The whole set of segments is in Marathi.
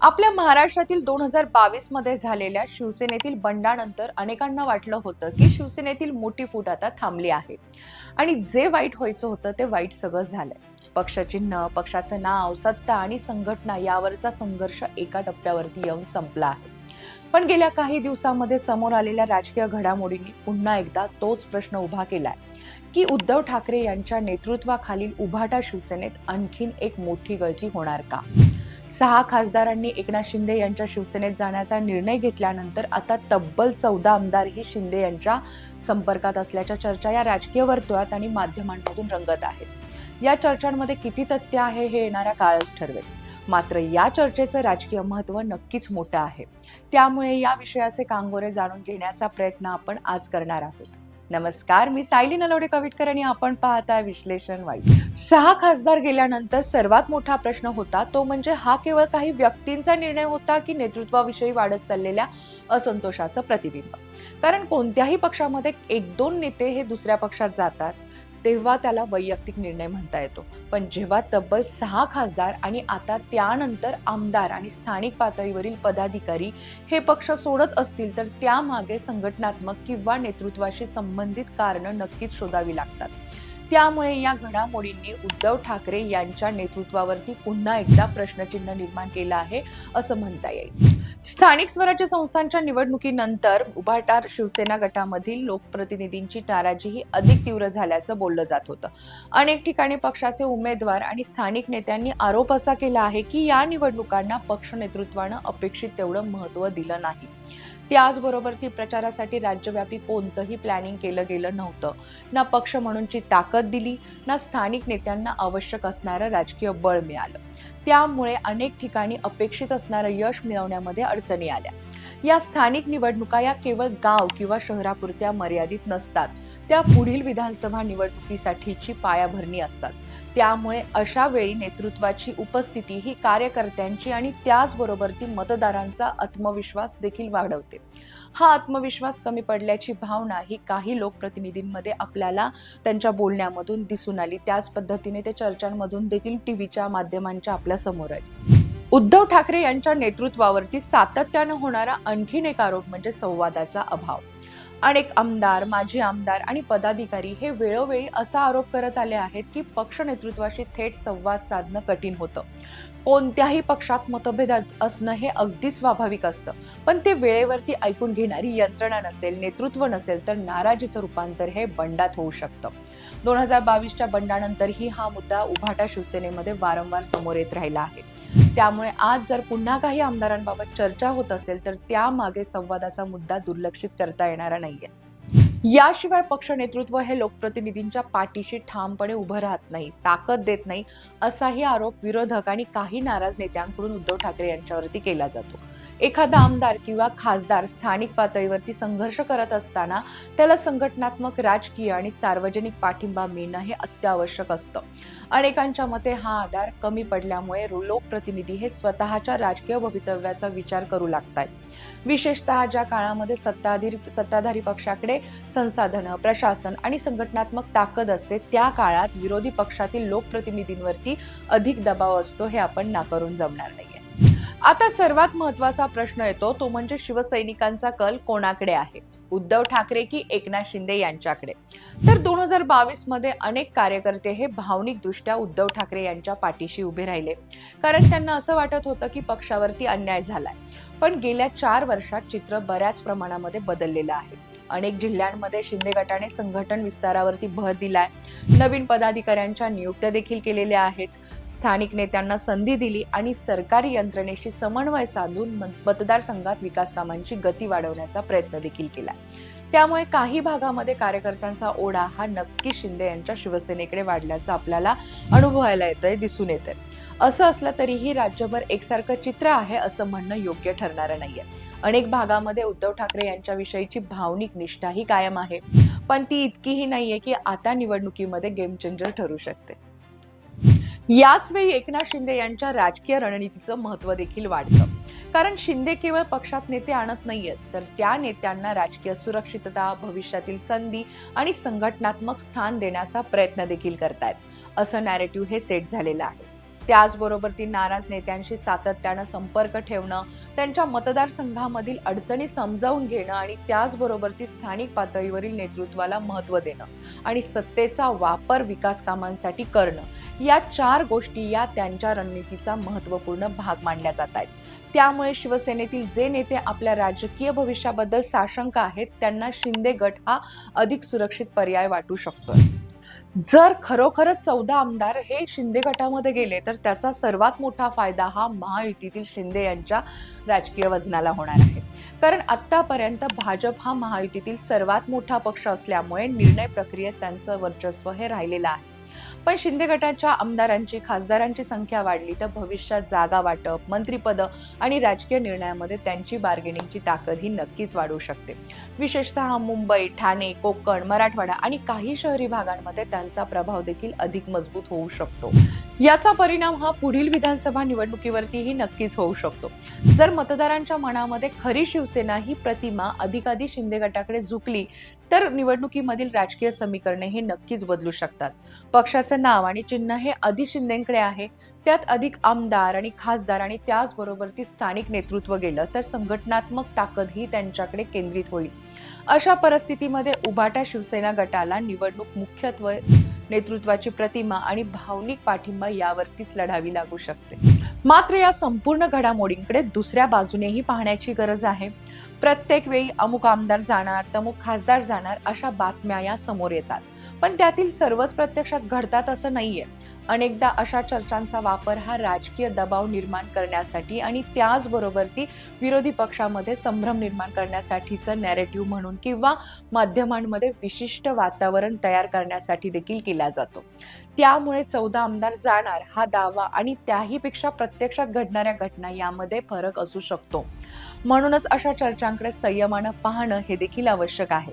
आपल्या महाराष्ट्रातील 2022 मध्ये झालेल्या शिवसेनेतील बंडानंतर अनेकांना वाटलं होतं की शिवसेनेतील मोठी फूट आता थांबली आहे आणि जे वाईट व्हायचं होतं ते वाईट सगळं झालंय. पक्षचिन्ह, पक्षाचं नाव, सत्ता आणि संघटना यावरचा संघर्ष एका टप्प्यावरती येऊन संपला आहे. पण गेल्या काही दिवसांमध्ये समोर आलेल्या राजकीय घडामोडींनी पुन्हा एकदा तोच प्रश्न उभा केलाय की उद्धव ठाकरे यांच्या नेतृत्वाखालील उभाटा शिवसेनेत आणखीन एक मोठी गळती होणार का? 6 खासदारांनी एकनाथ शिंदे यांच्या शिवसेनेत जाण्याचा निर्णय घेतल्यानंतर आता तब्बल 14 आमदारही शिंदे यांच्या संपर्कात असल्याच्या चर्चा या राजकीय वर्तुळात आणि माध्यमांमधून रंगत आहेत. या चर्चांमध्ये किती तथ्य आहे हे येणारा काळच ठरवेल. मात्र या चर्चेचं राजकीय महत्त्व नक्कीच मोठं आहे. त्यामुळे या विषयाचे कांगोरे जाणून घेण्याचा प्रयत्न आपण आज करणार आहोत. नमस्कार, मी सायली नलवडे कविटकर आणि आपण पाहताय विश्लेषण वाईज. 6 खासदार गेल्यानंतर सर्वात मोठा प्रश्न होता तो म्हणजे हा केवळ काही व्यक्तींचा निर्णय होता की नेतृत्वाविषयी वाढत चाललेल्या असंतोषाचं प्रतिबिंब. कारण कोणत्याही पक्षामध्ये 1-2 नेते हे दुसऱ्या पक्षात जातात तेव्हा त्याला वैयक्तिक निर्णय म्हणता येतो. पण जेव्हा तब्बल 6 खासदार आणि आता त्यानंतर आमदार आणि स्थानिक पातळीवरील पदाधिकारी हे पक्ष सोडत असतील तर त्यामागे संघटनात्मक किंवा नेतृत्वाशी संबंधित कारणं नक्कीच शोधावी लागतात. त्यामुळे या घडामोडींनी उद्धव ठाकरे यांच्या नेतृत्वावरती पुन्हा एकदा प्रश्नचिन्ह निर्माण केलं आहे असं म्हणता येईल. स्थानिक स्वराज्य संस्थांच्या निवडणुकीनंतर उभाटा शिवसेना गटामधील लोकप्रतिनिधींची नाराजी ही अधिक तीव्र झाल्याचं बोललं जात होतं. अनेक ठिकाणी पक्षाचे उमेदवार आणि स्थानिक नेत्यांनी आरोप असा केला आहे की या निवडणुकांना पक्ष नेतृत्वानं अपेक्षित तेवढं महत्त्व दिलं नाही. त्याचबरोबर ती प्रचारासाठी राज्यव्यापी कोणतंही प्लॅनिंग केलं गेलं नव्हतं. ना पक्ष म्हणूनची ताकद दिली, ना स्थानिक नेत्यांना आवश्यक असणारं राजकीय बळ मिळालं. त्यामुळे अनेक ठिकाणी अपेक्षित असणारं यश मिळवण्यामध्ये अडचणी आल्या. या स्थानिक निवडणुका या केवळ गाव किंवा शहरापुरत्या मर्यादित नसतात. त्या पुढील विधानसभा निवडणुकीसाठीची पायाभरणी असतात. त्यामुळे अशा वेळी नेतृत्वाची उपस्थिती ही कार्यकर्त्यांची आणि त्याचबरोबर ती मतदारांचा आत्मविश्वास देखील वाढवते. हा आत्मविश्वास कमी पडल्याची भावना ही काही लोकप्रतिनिधींमध्ये आपल्याला त्यांच्या बोलण्यामधून दिसून आली. त्याच पद्धतीने ते चर्चांमधून देखील टीव्हीच्या माध्यमांच्या आपल्या समोर आली. उद्धव ठाकरे यांच्या नेतृत्वावरती सातत्यानं होणारा आणखीन एक आरोप म्हणजे संवादाचा अभाव. अनेक आमदार, माजी आमदार आणि पदाधिकारी हे वेळोवेळी असा आरोप करत आले आहेत की पक्ष नेतृत्वाशी थेट संवाद साधणं कठीण होतं. कोणत्याही पक्षात मतभेद असणं हे अगदी स्वाभाविक असतं, पण ते वेळेवरती ऐकून घेणारी यंत्रणा नसेल, नेतृत्व नसेल तर नाराजीचं रूपांतर हे बंडात होऊ शकतं. 2022च्या बंडानंतरही हा मुद्दा उभाटा शिवसेनेमध्ये वारंवार समोर येत राहिला आहे. त्यामुळे आज जर पुन्हा काही आमदारांबाबत चर्चा होत असेल तर त्यामागे संवादाचा मुद्दा दुर्लक्षित करता येणारा नाहीये. याशिवाय पक्ष नेतृत्व हे लोकप्रतिनिधींच्या पाठीशी ठामपणे उभं राहत नाही, ताकद देत नाही असाही आरोप विरोधक आणि काही नाराज नेत्यांकडून उद्धव ठाकरे यांच्यावरती केला जातो. एखादा आमदार किंवा खासदार स्थानिक पातळीवरती संघर्ष करत असताना त्याला संघटनात्मक, राजकीय आणि सार्वजनिक पाठिंबा मिळणं हे अत्यावश्यक असतं. अनेकांच्या मते हा आधार कमी पडल्यामुळे लोकप्रतिनिधी हे स्वतःच्या राजकीय भवितव्याचा विचार करू लागतात. विशेषतः ज्या काळामध्ये सत्ताधारी पक्षाकडे संसाधनं, प्रशासन आणि संघटनात्मक ताकद असते त्या काळात विरोधी पक्षातील लोकप्रतिनिधींवरती अधिक दबाव असतो हे आपण नाकारून जमणार नाहीये. आता सर्वात महत्त्वाचा प्रश्न येतो तो म्हणजे शिवसैनिकांचा कल कोणाकडे आहे, उद्धव ठाकरे की एकनाथ शिंदे यांच्याकडे? तर 2022 मध्ये अनेक कार्यकर्ते हे भावनिकदृष्ट्या उद्धव ठाकरे यांच्या पाठीशी उभे राहिले, कारण त्यांना असं वाटत होतं की पक्षावरती अन्याय झालाय. पण गेल्या 4 वर्षात चित्र बऱ्याच प्रमाणामध्ये बदललेलं आहे. अनेक जिल्ह्यांमध्ये शिंदे गटाने संघटन विस्तारावरती भर दिलाय. नवीन पदाधिकाऱ्यांच्या नियुक्त्या देखील केलेल्या आहेत. स्थानिक नेत्यांना संधी दिली आणि सरकारी यंत्रणेशी समन्वय साधून मतदारसंघात विकास कामांची गती वाढवण्याचा प्रयत्न देखील केला. त्यामुळे काही भागामध्ये कार्यकर्त्यांचा ओढा हा नक्की शिंदे यांच्या शिवसेनेकडे वाढल्याचं आपल्याला अनुभवायला येतंय, दिसून येतंय. असं असलं तरीही राज्यभर एकसारखं चित्र आहे असं म्हणणं योग्य ठरणारं नाहीये. अनेक भागामध्ये उद्धव ठाकरे यांच्याविषयीची भावनिक निष्ठाही कायम आहे, पण ती इतकीही नाहीये की आता निवडणुकीमध्ये गेम चेंजर ठरू शकते. याच वेळी एकनाथ शिंदे यांच्या राजकीय रणनीतीचं महत्त्व देखील वाढतं. कारण शिंदे केवळ पक्षात नेते आणत नाहीयेत, तर त्या नेत्यांना राजकीय सुरक्षितता, भविष्यातील संधी आणि संघटनात्मक स्थान देण्याचा प्रयत्न देखील करतायत. असं नॅरेटिव्ह हे सेट झालेलं आहे. त्याचबरोबर ती नाराज नेत्यांशी सातत्यानं संपर्क ठेवणं, त्यांच्या मतदारसंघामधील अडचणी समजावून घेणं आणि त्याचबरोबर ती स्थानिक पातळीवरील नेतृत्वाला महत्त्व देणं आणि सत्तेचा वापर विकास कामांसाठी करणं, या 4 गोष्टी या त्यांच्या रणनीतीचा महत्त्वपूर्ण भाग मानल्या जात आहेत. त्यामुळे शिवसेनेतील जे नेते आपल्या राजकीय भविष्याबद्दल साशंक आहेत त्यांना शिंदे गट हा अधिक सुरक्षित पर्याय वाटू शकतोय. जर खरोखरच 14 आमदार हे शिंदे गटामध्ये गेले तर त्याचा सर्वात मोठा फायदा हा महायुतीतील शिंदे यांच्या राजकीय वजनाला होणार आहे. कारण आतापर्यंत भाजप हा महायुतीतील सर्वात मोठा पक्ष असल्यामुळे निर्णय प्रक्रियेत त्यांचं वर्चस्व हे राहिलेलं आहे. पण शिंदे गटाच्या आमदारांची, खासदारांची संख्या वाढली तर भविष्यात जागा वाटप, मंत्रिपद आणि राजकीय निर्णयामध्ये त्यांची बार्गेनिंगची ताकद ही नक्कीच वाढू शकते. विशेषतः मुंबई, ठाणे, कोकण, मराठवाडा आणि काही शहरी भागांमध्ये त्यांचा प्रभाव देखील अधिक मजबूत होऊ शकतो. याचा परिणाम हा पुढील विधानसभा निवडणुकीवरतीही नक्कीच होऊ शकतो. जर मतदारांच्या मनामध्ये खरी शिवसेना ही प्रतिमा अधिकाधिक शिंदे गटाकडे झुकली तर निवडणुकीमधील राजकीय समीकरणे हे नक्कीच बदलू शकतात. पक्षाचं नाव आणि चिन्ह हे अधिक शिंदेकडे आहे, त्यात अधिक आमदार आणि खासदार आणि त्याचबरोबर ती स्थानिक नेतृत्व गेलं तर संघटनात्मक ताकद ही त्यांच्याकडे केंद्रित होईल. अशा परिस्थितीमध्ये उभाटा शिवसेना गटाला निवडणूक मुख्यत्वे नेतृत्वाची प्रतिमा आणि भावनिक पाठिंबा यावरतीच लढावी लागू शकते. मात्र या संपूर्ण घडामोडींकडे दुसऱ्या बाजूनेही पाहण्याची गरज आहे. प्रत्येक वेळी अमुक आमदार जाणार, तमुक खासदार जाणार अशा बातम्या या समोर येतात, पण त्यातील सर्वच प्रत्यक्षात घडतात असं नाहीये. अनेकदा अशा चर्चांचा वापर हा राजकीय दबाव निर्माण करण्यासाठी आणि त्याचबरोबर ती विरोधी पक्षामध्ये संभ्रम निर्माण करण्यासाठीचं नॅरेटिव्ह म्हणून किंवा माध्यमांमध्ये विशिष्ट वातावरण तयार करण्यासाठी देखील केला जातो. त्यामुळे 14 आमदार जाणार हा दावा आणि त्याहीपेक्षा प्रत्यक्षात घडणाऱ्या घटना यामध्ये फरक असू शकतो. म्हणूनच अशा चर्चांकडे संयमानं पाहणं हे देखील आवश्यक आहे.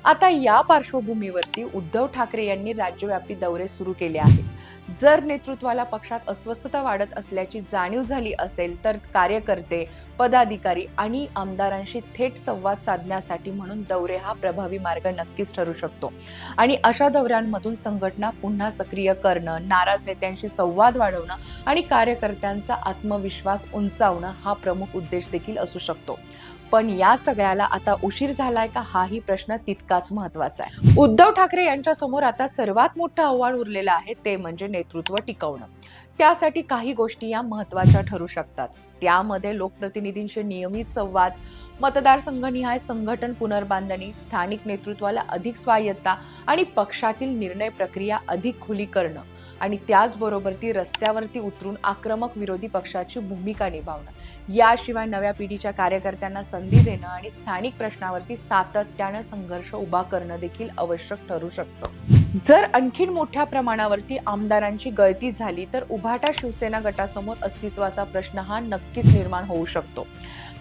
आता या पार्श्वभूमीवरती उद्धव ठाकरे यांनी राज्यव्यापी दौरे सुरू केले आहेत. जर नेतृत्वाला पक्षात अस्वस्थता वाढत असल्याची जाणीव झाली असेल तर कार्यकर्ते, पदाधिकारी आणि आमदारांशी थेट संवाद साधण्यासाठी म्हणून दौरे हा प्रभावी मार्ग नक्कीच ठरू शकतो. आणि अशा दौऱ्यांमधून संघटना पुन्हा सक्रिय करणं, नाराज नेत्यांशी संवाद वाढवणं आणि कार्यकर्त्यांचा आत्मविश्वास उंचावणं हा प्रमुख उद्देश देखील असू शकतो. पण या सगळ्याला आता उशीर झालाय का हाही प्रश्न तितकाच महत्वाचा आहे. उद्धव ठाकरे यांच्या समोर आता सर्वात मोठं आव्हान उरलेलं आहे ते म्हणजे नेतृत्व टिकवणं. त्यासाठी काही गोष्टी या महत्वाच्या ठरू शकतात. त्यामध्ये लोकप्रतिनिधींशी नियमित संवाद, मतदारसंघनिहाय संघटन पुनर्बांधणी, स्थानिक नेतृत्वाला अधिक स्वायत्ता आणि पक्षातील निर्णय प्रक्रिया अधिक खुली करणं आणि त्याचबरोबर ती रस्त्यावरती उतरून आक्रमक विरोधी पक्षाची भूमिका निभावणं. याशिवाय नव्या पिढीच्या कार्यकर्त्यांना संधी देणं आणि स्थानिक प्रश्नावरती सातत्यानं संघर्ष उभा करणं देखील आवश्यक ठरू शकतं. जर आणखीन मोठ्या प्रमाणावरती आमदारांची गळती झाली तर उभाटा शिवसेना गटासमोर अस्तित्वाचा प्रश्न हा नक्कीच निर्माण होऊ शकतो.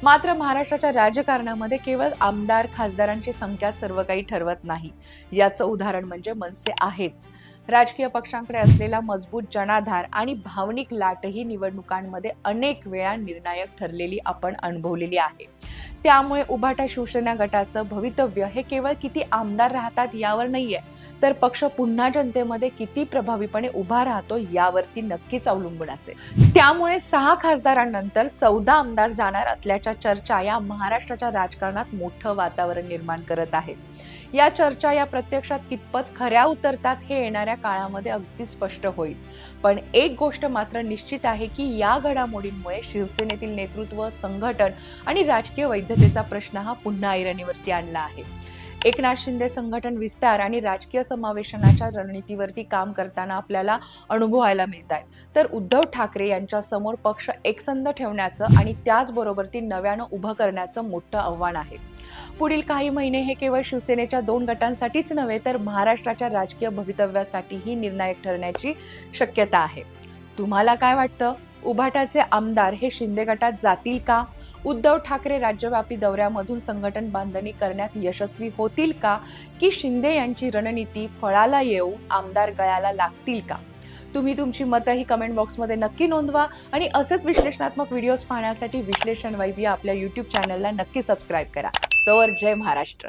मात्र महाराष्ट्राच्या राजकारणामध्ये केवळ आमदार, खासदारांची संख्या सर्व काही ठरवत नाही. याचं उदाहरण म्हणजे मनसे आहेच. राजकीय पक्षांकडे असलेला मजबूत जनाधार आणि भावनिक लाटही निवडणुकांमध्ये अनेक वेळा निर्णायक ठरलेली आपण अनुभवलेली आहे. त्यामुळे उभाटा शिवसेना गटाचं भवितव्य हे केवळ किती आमदार राहतात यावर नाहीये, तर पक्ष पुन्हा जनतेमध्ये किती प्रभावीपणे उभा राहतो यावरती नक्कीच अवलंबून असेल. त्यामुळे 6 खासदारांनंतर 14 आमदार जाणार असल्याच्या चर्चा या महाराष्ट्राच्या राजकारणात मोठं वातावरण निर्माण करत आहेत. या चर्चा या प्रत्यक्षात कितपत खऱ्या उतरतात हे येणाऱ्या काळामध्ये अगदी स्पष्ट होईल. पण एक गोष्ट मात्र निश्चित आहे की या घडामोडींमुळे शिवसेनेतील नेतृत्व, संघटन आणि राजकीय वैधतेचा प्रश्न हा पुन्हा ऐरणीवरती आणला आहे. एकनाथ शिंदे संघटन विस्तार आणि राजकीय समावेशनाच्या रणनीतीवरती काम करताना आपल्याला अनुभवायला मिळत आहेत, तर उद्धव ठाकरे यांच्या समोर पक्ष एकसंध ठेवण्याचं आणि त्याचबरोबर ती नव्यानं उभं करण्याचं मोठं आव्हान आहे. पुढील काही महिने हे केवळ शिवसेनेच्या 2 गटांसाठीच नव्हे तर महाराष्ट्राच्या राजकीय भवितव्यासाठीही निर्णायक ठरण्याची शक्यता आहे. तुम्हाला काय वाटतं? उभाटाचे आमदार हे शिंदे गटात जातील का? उद्धव ठाकरे राज्यव्यापी दौऱ्यामधून संघटन बांधणी करण्यात यशस्वी होतील का? की शिंदे यांची रणनीती फळाला येऊन आमदार गळाला लागतील का? तुम्ही तुमची मतंही कमेंट बॉक्समध्ये नक्की नोंदवा आणि असेच विश्लेषणात्मक व्हिडिओज पाहण्यासाठी विश्लेषण वाइब या आपल्या YouTube चॅनलला नक्की सबस्क्राईब करा. तोवर जय महाराष्ट्र.